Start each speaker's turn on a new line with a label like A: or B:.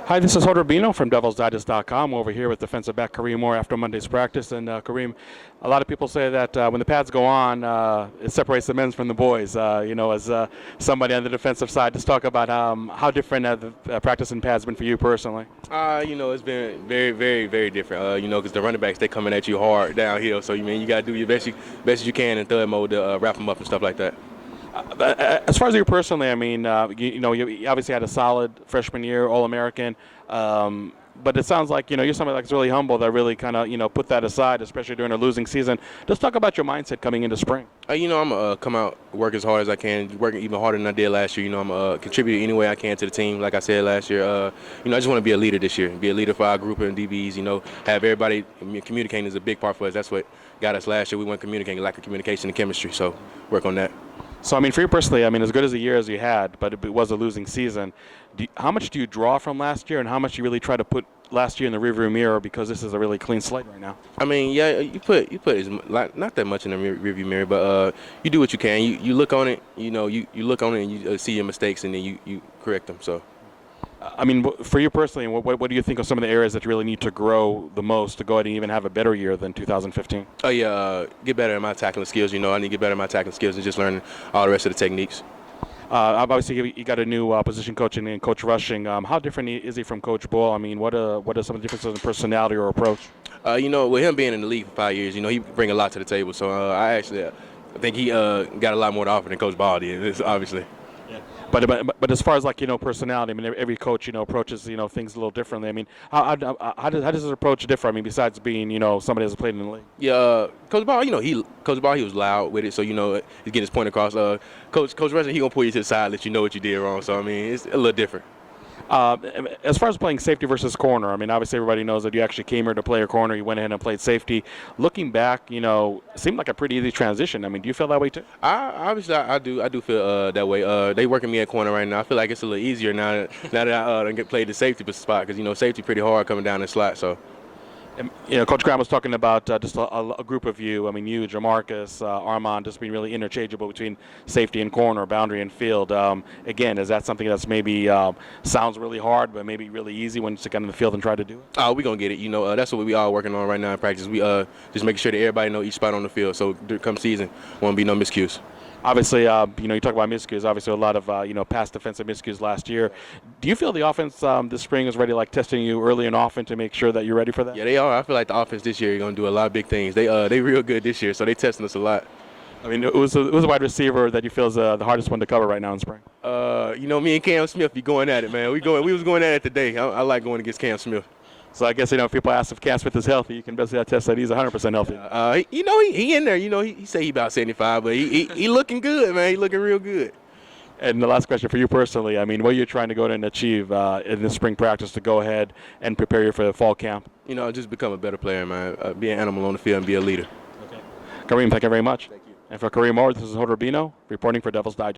A: Hi, this is Bino from DevisDigest.com. Over here with defensive back Kareem Orr after Monday's practice. And Kareem, a lot of people say that when the pads go on, it separates the men's from the boys. As somebody on the defensive side, just talk about how different the practice in pads been for you personally.
B: It's been very, very, very different. Because the running backs, they coming at you hard downhill. So you got to do your best as you can in third mode to wrap them up and stuff like that.
A: As far as you personally, you obviously had a solid freshman year, All-American, but it sounds like you're somebody that's really humble that really kind of put that aside, especially during a losing season. Just talk about your mindset coming into spring.
B: I'm gonna come out, work as hard as I can, working even harder than I did last year. I'm gonna contribute any way I can to the team. Like I said last year, I just want to be a leader this year, be a leader for our group in DBs. Have everybody communicating is a big part for us. That's what got us last year. We weren't communicating, lack of communication and chemistry. So work on that.
A: So, for you personally, as good as a year as you had, but it was a losing season, how much do you draw from last year and how much do you really try to put last year in the rearview mirror because this is a really clean slate right now?
B: You put not that much in the rearview mirror, but you do what you can. You look on it, you look on it and you see your mistakes and then you correct them. So.
A: For you personally, what do you think are some of the areas that you really need to grow the most to go ahead and even have a better year than 2015?
B: Get better at my tackling skills. I need to get better at my tackling skills and just learn all the rest of the techniques.
A: Obviously, you got a new position coach in Coach Rushing. How different is he from Coach Bull? What are some of the differences in personality or approach?
B: With him being in the league for 5 years, he bring a lot to the table. So I think he got a lot more to offer than Coach Ball did, obviously.
A: Yeah. But as far as personality, every coach approaches things a little differently. How does his approach differ? Besides being somebody that's played in the league.
B: Yeah, Coach Ball, Coach Ball, he was loud with it, so he's getting his point across. Coach Russell, he gonna pull you to the side, let you know what you did wrong. So it's a little different.
A: As far as playing safety versus corner, obviously everybody knows that you actually came here to play a corner. You went ahead and played safety. Looking back, it seemed like a pretty easy transition. Do you feel that way too?
B: I do feel that way. They working me at corner right now. I feel like it's a little easier now that I get played the safety spot because safety pretty hard coming down the slot. So.
A: Coach Graham was talking about just a group of you. You, Jamarcus, Armand, just being really interchangeable between safety and corner, boundary and field. Again, is that something that's maybe sounds really hard, but maybe really easy when you stick out in the field and try to do it?
B: We're going to get it. That's what we all working on right now in practice. We just making sure that everybody know each spot on the field. So come season, won't be no miscues.
A: Obviously, you talk about miscues. Obviously, a lot of past defensive miscues last year. Do you feel the offense this spring is ready, testing you early and often to make sure that you're ready for that?
B: Yeah, they are. I feel like the offense this year is going to do a lot of big things. They real good this year, so they testing us a lot.
A: It was a wide receiver that you feel is the hardest one to cover right now in spring.
B: Me and Cam Smith be going at it, man. We was going at it today. I like going against Cam Smith.
A: So I guess if people ask if Cam Smith is healthy, you can basically attest that he's 100% healthy.
B: He in there. He say he about 75, but he looking good, man. He looking real good.
A: And the last question for you personally, what are you trying to go and achieve in this spring practice to go ahead and prepare you for the fall camp?
B: Just become a better player, man. Be an animal on the field and be a leader.
A: Okay. Kareem, thank you very much.
B: Thank you.
A: And for Kareem Orr, this is Bino reporting for DevisDigest.